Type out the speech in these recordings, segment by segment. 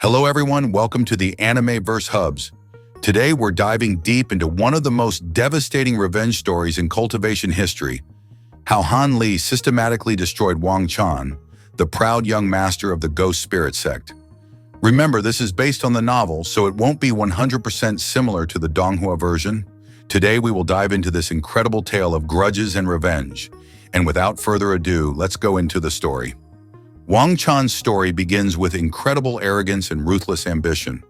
Hello everyone, welcome to the Anime-verse Hubs. Today we're diving deep into one of the most devastating revenge stories in Cultivation history, how Han Li systematically destroyed Wang Chan, the proud young master of the Ghost Spirit Sect. Remember, this is based on the novel, so it won't be 100% similar to the Donghua version. Today we will dive into this incredible tale of grudges and revenge. And without further ado, let's go into the story. Wang Chan's story begins with incredible arrogance and ruthless ambition.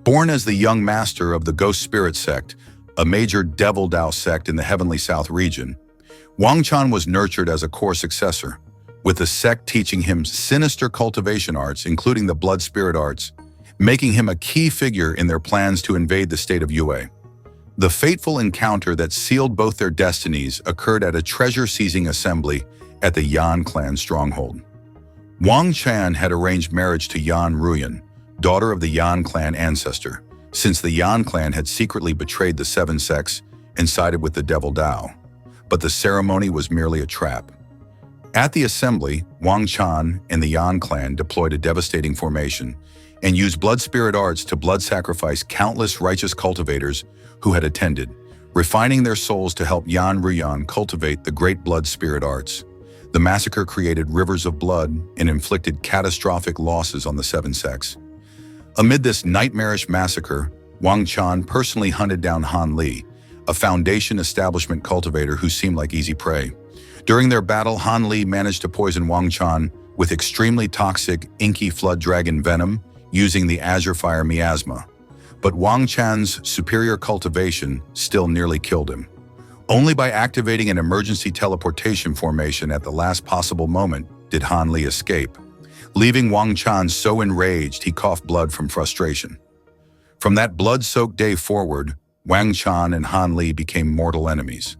Born as the young master of the Ghost Spirit Sect, a major Devilfall sect in the Heavenly South region, Wang Chan was nurtured as a core successor, with the sect teaching him sinister cultivation arts, including the blood spirit arts, making him a key figure in their plans to invade the state of Yue. The fateful encounter that sealed both their destinies occurred at a treasure-seizing assembly at the Yan clan stronghold. Wang Chan had arranged marriage to Yan Ruyan, daughter of the Yan clan ancestor, since the Yan clan had secretly betrayed the Seven Sects and sided with the Devil Dao. But the ceremony was merely a trap. At the assembly, Wang Chan and the Yan clan deployed a devastating formation and used blood spirit arts to blood sacrifice countless righteous cultivators who had attended, refining their souls to help Yan Ruyan cultivate the great blood spirit arts. The massacre created rivers of blood and inflicted catastrophic losses on the Seven Sects. Amid this nightmarish massacre, Wang Chan personally hunted down Han Li, a Foundation establishment cultivator who seemed like easy prey. During their battle, Han Li managed to poison Wang Chan with extremely toxic inky flood dragon venom using the Azure Fire miasma. But Wang Chan's superior cultivation still nearly killed him. Only by activating an emergency teleportation formation at the last possible moment did Han Li escape, leaving Wang Chan so enraged he coughed blood from frustration. From that blood-soaked day forward, Wang Chan and Han Li became mortal enemies.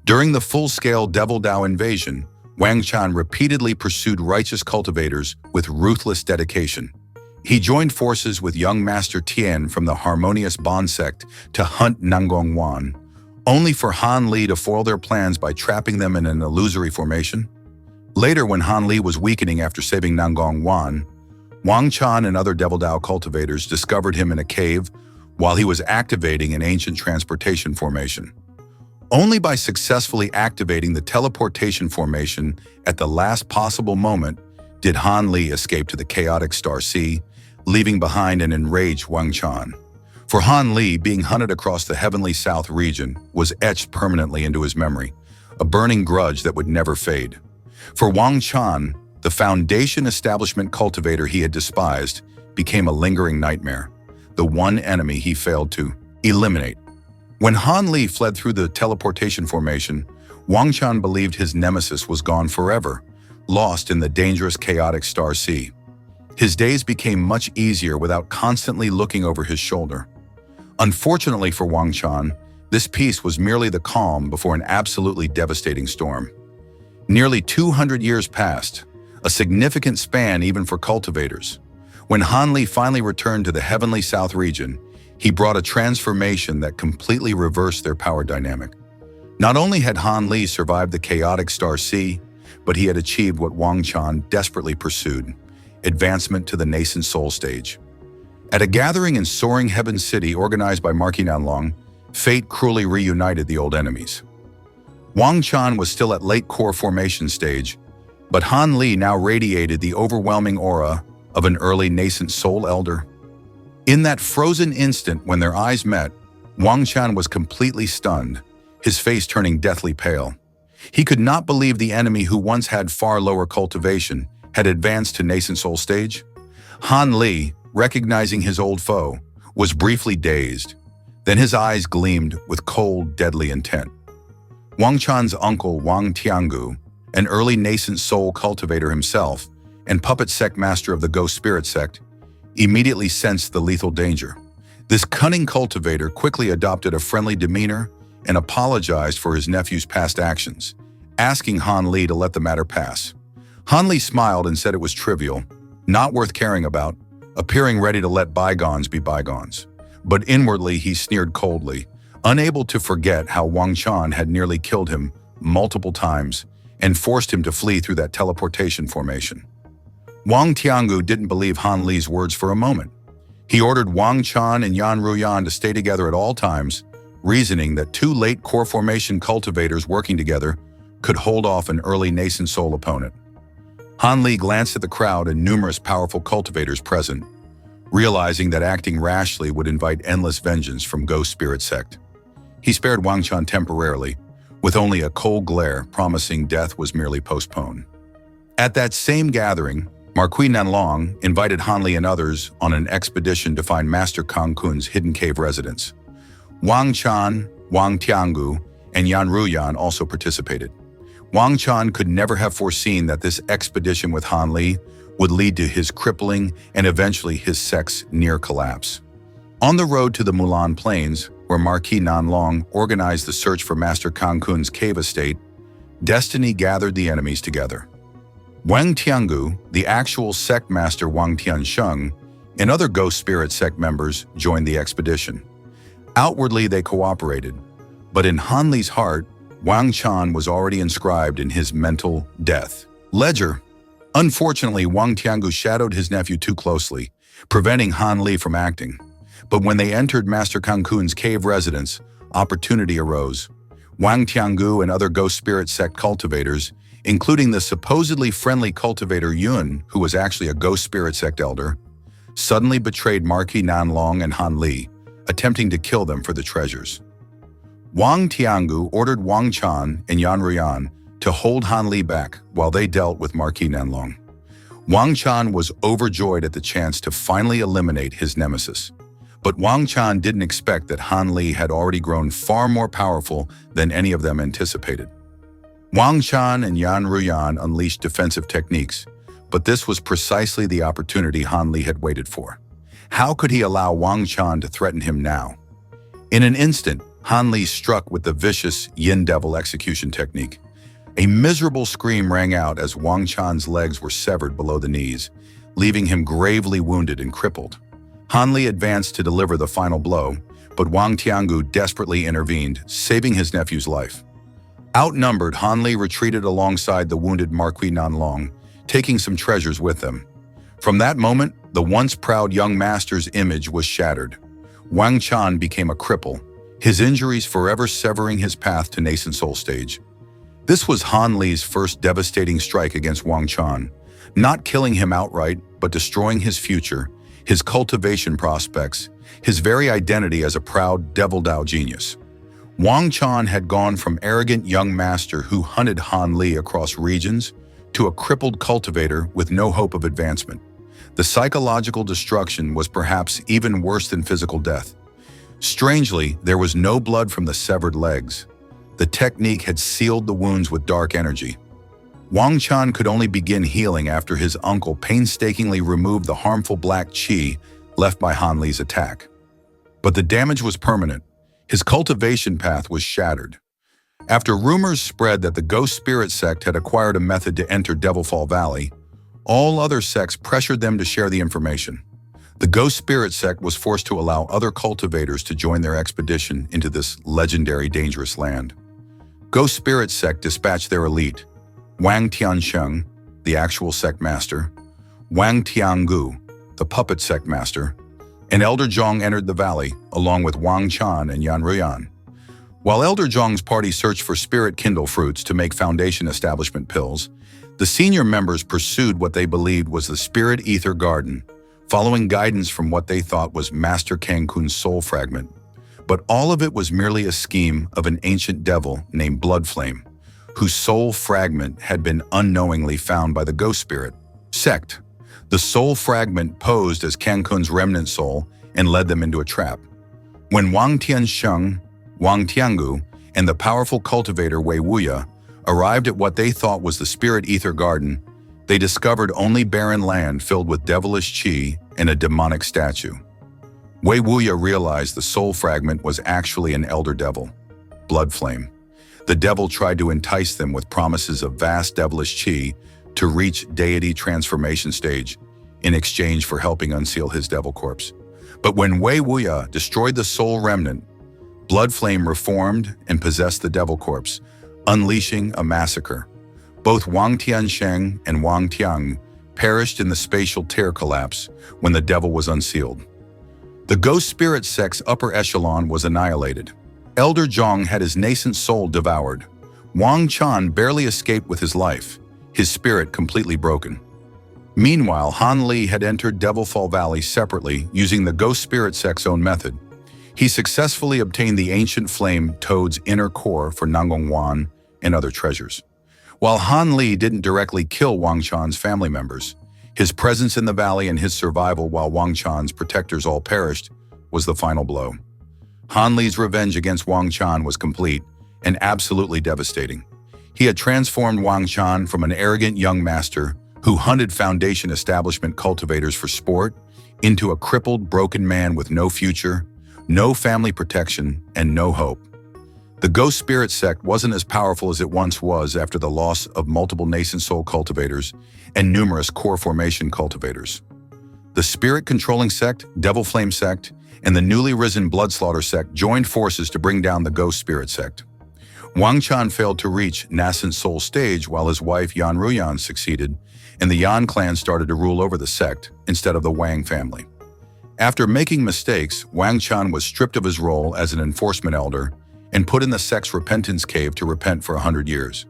During the full-scale Devil Dao invasion, Wang Chan repeatedly pursued righteous cultivators with ruthless dedication. He joined forces with young Master Tian from the Harmonious Bond sect to hunt Nanlong, only for Han Li to foil their plans by trapping them in an illusory formation. Later, when Han Li was weakening after saving Nanlong, Wang Chan and other Devil Dao cultivators discovered him in a cave while he was activating an ancient transportation formation. Only by successfully activating the teleportation formation at the last possible moment did Han Li escape to the chaotic Star Sea, leaving behind an enraged Wang Chan. For Han Li, being hunted across the Heavenly South region was etched permanently into his memory, a burning grudge that would never fade. For Wang Chan, the Foundation establishment cultivator he had despised became a lingering nightmare, the one enemy he failed to eliminate. When Han Li fled through the teleportation formation, Wang Chan believed his nemesis was gone forever, lost in the dangerous chaotic Star Sea. His days became much easier without constantly looking over his shoulder. Unfortunately for Wang Chan, this peace was merely the calm before an absolutely devastating storm. Nearly 200 years passed, a significant span even for cultivators. When Han Li finally returned to the Heavenly South region, he brought a transformation that completely reversed their power dynamic. Not only had Han Li survived the chaotic Star Sea, but he had achieved what Wang Chan desperately pursued: advancement to the Nascent Soul stage. At a gathering in Soaring Heaven City organized by Marquis Nanlong, fate cruelly reunited the old enemies. Wang Chan was still at late core formation stage, but Han Li now radiated the overwhelming aura of an early Nascent Soul elder. In that frozen instant when their eyes met, Wang Chan was completely stunned, his face turning deathly pale. He could not believe the enemy who once had far lower cultivation had advanced to Nascent Soul stage. Han Li, recognizing his old foe, was briefly dazed. Then his eyes gleamed with cold, deadly intent. Wang Chan's uncle Wang Tiangu, an early Nascent Soul cultivator himself and puppet sect master of the Ghost Spirit Sect, immediately sensed the lethal danger. This cunning cultivator quickly adopted a friendly demeanor and apologized for his nephew's past actions, asking Han Li to let the matter pass. Han Li smiled and said it was trivial, not worth caring about, appearing ready to let bygones be bygones. But inwardly he sneered coldly, unable to forget how Wang Chan had nearly killed him multiple times and forced him to flee through that teleportation formation. Wang Tiangu didn't believe Han Li's words for a moment. He ordered Wang Chan and Yan Ruyan to stay together at all times, reasoning that two late core formation cultivators working together could hold off an early Nascent Soul opponent. Han Li glanced at the crowd and numerous powerful cultivators present, realizing that acting rashly would invite endless vengeance from Ghost Spirit Sect. He spared Wang Chan temporarily, with only a cold glare promising death was merely postponed. At that same gathering, Marquis Nanlong invited Han Li and others on an expedition to find Master Kang Kun's hidden cave residence. Wang Chan, Wang Tiangu, and Yan Ruyan also participated. Wang Chan could never have foreseen that this expedition with Han Li would lead to his crippling and eventually his sect's near collapse. On the road to the Mulan Plains, where Marquis Nanlong organized the search for Master Kang Kun's cave estate, destiny gathered the enemies together. Wang Tiangu, the actual sect master Wang Tiansheng, and other Ghost Spirit Sect members joined the expedition. Outwardly, they cooperated, but in Han Li's heart, Wang Chan was already inscribed in his mental death ledger. Unfortunately, Wang Tiangu shadowed his nephew too closely, preventing Han Li from acting. But when they entered Master Kang Kun's cave residence, opportunity arose. Wang Tiangu and other Ghost Spirit Sect cultivators, including the supposedly friendly cultivator Yun, who was actually a Ghost Spirit Sect elder, suddenly betrayed Marquis Nanlong and Han Li, attempting to kill them for the treasures. Wang Tiangu ordered Wang Chan and Yan Ruyan to hold Han Li back while they dealt with Marquis Nanlong. Wang Chan was overjoyed at the chance to finally eliminate his nemesis. But Wang Chan didn't expect that Han Li had already grown far more powerful than any of them anticipated. Wang Chan and Yan Ruyan unleashed defensive techniques, but this was precisely the opportunity Han Li had waited for. How could he allow Wang Chan to threaten him now? In an instant, Han Li struck with the vicious Yin Devil execution technique. A miserable scream rang out as Wang Chan's legs were severed below the knees, leaving him gravely wounded and crippled. Han Li advanced to deliver the final blow, but Wang Tiangu desperately intervened, saving his nephew's life. Outnumbered, Han Li retreated alongside the wounded Marquis Nanlong, taking some treasures with them. From that moment, the once proud young master's image was shattered. Wang Chan became a cripple, his injuries forever severing his path to Nascent Soul stage. This was Han Li's first devastating strike against Wang Chan, not killing him outright, but destroying his future, his cultivation prospects, his very identity as a proud Devil Dao genius. Wang Chan had gone from arrogant young master who hunted Han Li across regions to a crippled cultivator with no hope of advancement. The psychological destruction was perhaps even worse than physical death. Strangely, there was no blood from the severed legs. The technique had sealed the wounds with dark energy. Wang Chan could only begin healing after his uncle painstakingly removed the harmful black qi left by Han Li's attack. But the damage was permanent. His cultivation path was shattered. After rumors spread that the Ghost Spirit Sect had acquired a method to enter Devilfall Valley, all other sects pressured them to share the information. The Ghost Spirit Sect was forced to allow other cultivators to join their expedition into this legendary dangerous land. Ghost Spirit Sect dispatched their elite, Wang Tiansheng, the actual sect master, Wang Tiangu, the puppet sect master, and Elder Zhong entered the valley, along with Wang Chan and Yan Ruyan. While Elder Zhong's party searched for spirit kindle fruits to make foundation establishment pills, the senior members pursued what they believed was the spirit ether garden, following guidance from what they thought was Master Kang Kun's soul fragment. But all of it was merely a scheme of an ancient devil named Bloodflame, whose soul fragment had been unknowingly found by the Ghost Spirit Sect. The soul fragment posed as Kang Kun's remnant soul and led them into a trap. When Wang Tiansheng, Wang Tiangu, and the powerful cultivator Wei Wuya arrived at what they thought was the spirit ether garden, they discovered only barren land filled with devilish qi and a demonic statue. Wei Wuya realized the soul fragment was actually an elder devil, Bloodflame. The devil tried to entice them with promises of vast devilish qi to reach deity transformation stage in exchange for helping unseal his devil corpse. But when Wei Wuya destroyed the soul remnant, Bloodflame reformed and possessed the devil corpse, unleashing a massacre. Both Wang Tiansheng and Wang Tiang perished in the spatial tear collapse when the devil was unsealed. The Ghost Spirit Sect's upper echelon was annihilated. Elder Zhang had his nascent soul devoured. Wang Chan barely escaped with his life, his spirit completely broken. Meanwhile, Han Li had entered Devilfall Valley separately using the Ghost Spirit Sect's own method. He successfully obtained the ancient flame Toad's inner core for Nanlong and other treasures. While Han Li didn't directly kill Wang Chan's family members, his presence in the valley and his survival while Wang Chan's protectors all perished was the final blow. Han Li's revenge against Wang Chan was complete and absolutely devastating. He had transformed Wang Chan from an arrogant young master who hunted Foundation establishment cultivators for sport into a crippled, broken man with no future, no family protection, and no hope. The Ghost Spirit Sect wasn't as powerful as it once was after the loss of multiple Nascent Soul cultivators and numerous core formation cultivators. The spirit-controlling sect, Devil Flame Sect, and the newly risen Bloodslaughter Sect joined forces to bring down the Ghost Spirit Sect. Wang Chan failed to reach Nascent Soul stage while his wife Yan Ruyan succeeded, and the Yan clan started to rule over the sect instead of the Wang family. After making mistakes, Wang Chan was stripped of his role as an enforcement elder and put in the sect's repentance cave to repent for 100 years.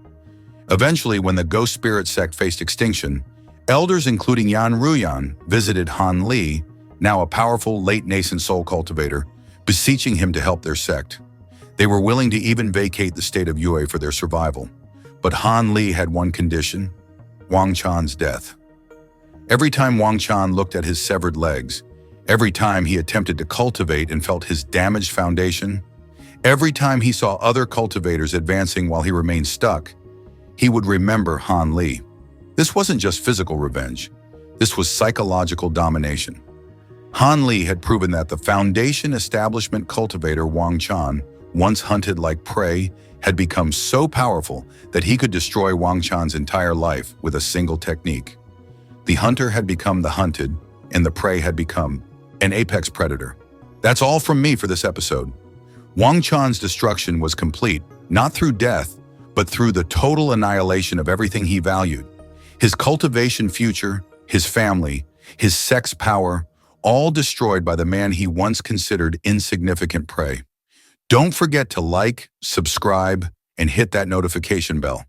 Eventually, when the Ghost Spirit Sect faced extinction, elders including Yan Ruyan visited Han Li, now a powerful late nascent soul cultivator, beseeching him to help their sect. They were willing to even vacate the state of Yue for their survival. But Han Li had one condition: Wang Chan's death. Every time Wang Chan looked at his severed legs, every time he attempted to cultivate and felt his damaged foundation, every time he saw other cultivators advancing while he remained stuck, he would remember Han Li. This wasn't just physical revenge. This was psychological domination. Han Li had proven that the Foundation establishment cultivator Wang Chan, once hunted like prey, had become so powerful that he could destroy Wang Chan's entire life with a single technique. The hunter had become the hunted, and the prey had become an apex predator. That's all from me for this episode. Wang Chan's destruction was complete, not through death, but through the total annihilation of everything he valued. His cultivation future, his family, his sect's power, all destroyed by the man he once considered insignificant prey. Don't forget to like, subscribe, and hit that notification bell.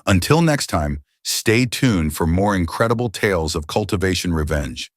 Until next time, stay tuned for more incredible tales of cultivation revenge.